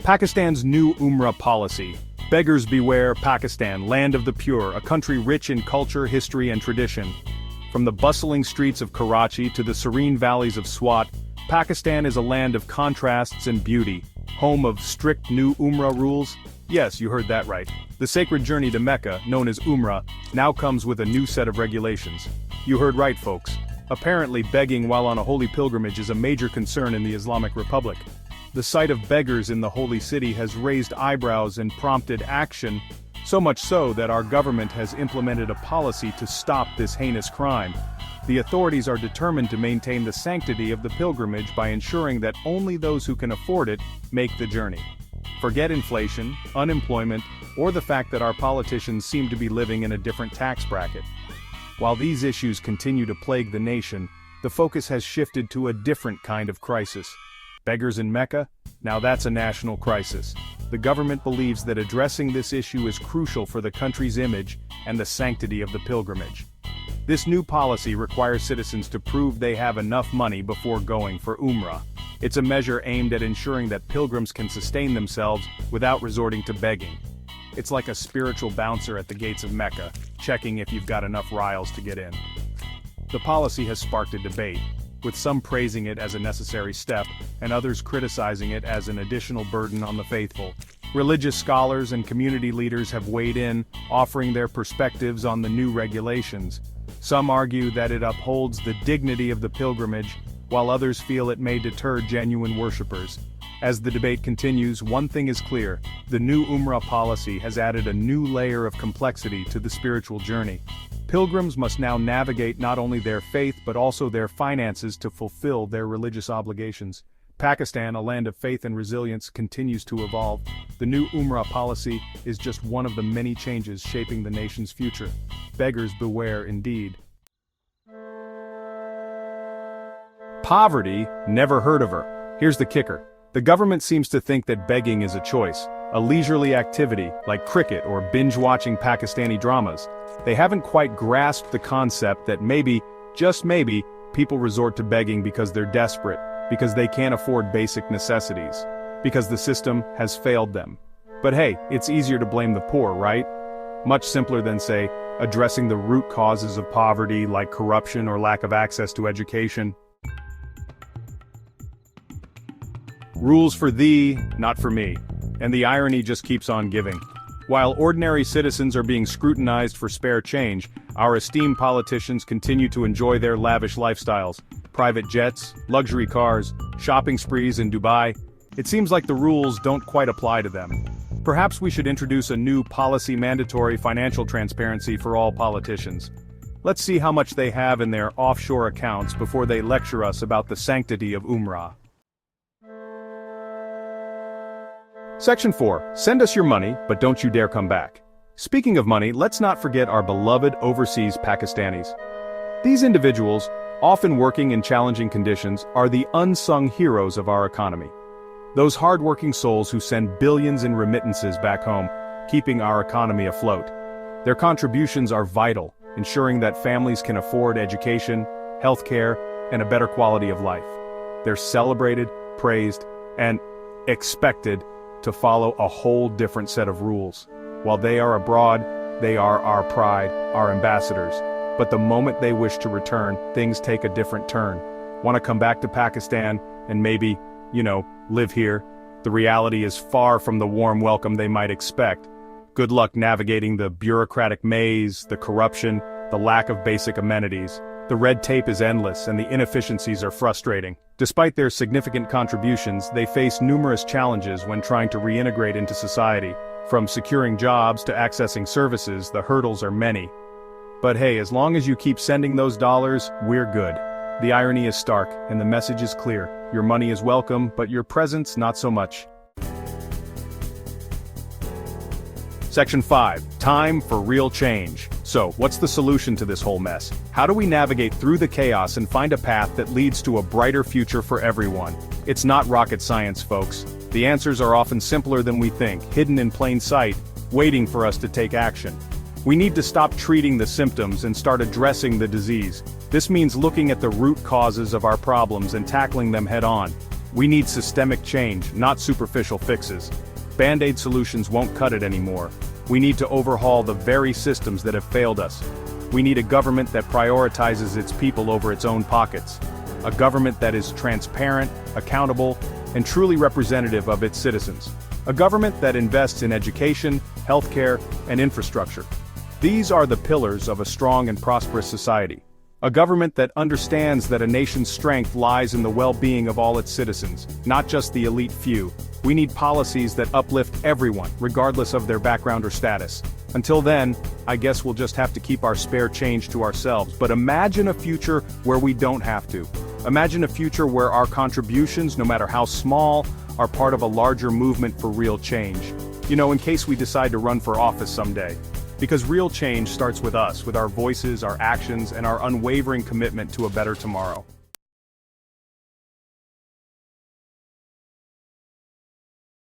Pakistan's new Umrah policy. Beggars beware, Pakistan, land of the pure, a country rich in culture, history, and tradition. From the bustling streets of Karachi to the serene valleys of Swat, Pakistan is a land of contrasts and beauty, home of strict new Umrah rules. Yes, you heard that right. The sacred journey to Mecca, known as Umrah, now comes with a new set of regulations. You heard right, folks. Apparently, begging while on a holy pilgrimage is a major concern in the Islamic Republic. The sight of beggars in the holy city has raised eyebrows and prompted action, so much so that our government has implemented a policy to stop this heinous crime. The authorities are determined to maintain the sanctity of the pilgrimage by ensuring that only those who can afford it make the journey. Forget inflation, unemployment, or the fact that our politicians seem to be living in a different tax bracket. While these issues continue to plague the nation, the focus has shifted to a different kind of crisis. Beggars in Mecca? Now that's a national crisis. The government believes that addressing this issue is crucial for the country's image and the sanctity of the pilgrimage. This new policy requires citizens to prove they have enough money before going for Umrah. It's a measure aimed at ensuring that pilgrims can sustain themselves without resorting to begging. It's like a spiritual bouncer at the gates of Mecca, checking if you've got enough rials to get in. The policy has sparked a debate, with some praising it as a necessary step, and others criticizing it as an additional burden on the faithful. Religious scholars and community leaders have weighed in, offering their perspectives on the new regulations. Some argue that it upholds the dignity of the pilgrimage, while others feel it may deter genuine worshippers. As the debate continues, one thing is clear: the new Umrah policy has added a new layer of complexity to the spiritual journey. Pilgrims must now navigate not only their faith but also their finances to fulfill their religious obligations. Pakistan, a land of faith and resilience, continues to evolve. The new Umrah policy is just one of the many changes shaping the nation's future. Beggars beware indeed. Poverty? Never heard of her. Here's the kicker. The government seems to think that begging is a choice, a leisurely activity, like cricket or binge-watching Pakistani dramas. They haven't quite grasped the concept that maybe, just maybe, people resort to begging because they're desperate, because they can't afford basic necessities, because the system has failed them. But hey, it's easier to blame the poor, right? Much simpler than, say, addressing the root causes of poverty like corruption or lack of access to education. Rules for thee, not for me. And the irony just keeps on giving. While ordinary citizens are being scrutinized for spare change, our esteemed politicians continue to enjoy their lavish lifestyles. Private jets, luxury cars, shopping sprees in Dubai. It seems like the rules don't quite apply to them. Perhaps we should introduce a new policy-mandatory financial transparency for all politicians. Let's see how much they have in their offshore accounts before they lecture us about the sanctity of Umrah. Section 4. Send us your money, but don't you dare come back. Speaking of money, let's not forget our beloved overseas Pakistanis. These individuals, often working in challenging conditions, are the unsung heroes of our economy. Those hard-working souls who send billions in remittances back home, keeping our economy afloat. Their contributions are vital, ensuring that families can afford education, healthcare, and a better quality of life. They're celebrated, praised, and expected to follow a whole different set of rules. While they are abroad, they are our pride, our ambassadors. But the moment they wish to return, things take a different turn. Want to come back to Pakistan and maybe, live here? The reality is far from the warm welcome they might expect. Good luck navigating the bureaucratic maze, the corruption, the lack of basic amenities. The red tape is endless and the inefficiencies are frustrating. Despite their significant contributions, they face numerous challenges when trying to reintegrate into society. From securing jobs to accessing services, the hurdles are many. But hey, as long as you keep sending those dollars, we're good. The irony is stark, and the message is clear. Your money is welcome, but your presence not so much. Section 5. Time for real change. So, what's the solution to this whole mess? How do we navigate through the chaos and find a path that leads to a brighter future for everyone? It's not rocket science, folks. The answers are often simpler than we think, hidden in plain sight, waiting for us to take action. We need to stop treating the symptoms and start addressing the disease. This means looking at the root causes of our problems and tackling them head-on. We need systemic change, not superficial fixes. Band-aid solutions won't cut it anymore. We need to overhaul the very systems that have failed us. We need a government that prioritizes its people over its own pockets. A government that is transparent, accountable, and truly representative of its citizens. A government that invests in education, healthcare, and infrastructure. These are the pillars of a strong and prosperous society. A government that understands that a nation's strength lies in the well-being of all its citizens, not just the elite few. We need policies that uplift everyone, regardless of their background or status. Until then, I guess we'll just have to keep our spare change to ourselves. But imagine a future where we don't have to. Imagine a future where our contributions, no matter how small, are part of a larger movement for real change. In case we decide to run for office someday. Because real change starts with us, with our voices, our actions, and our unwavering commitment to a better tomorrow.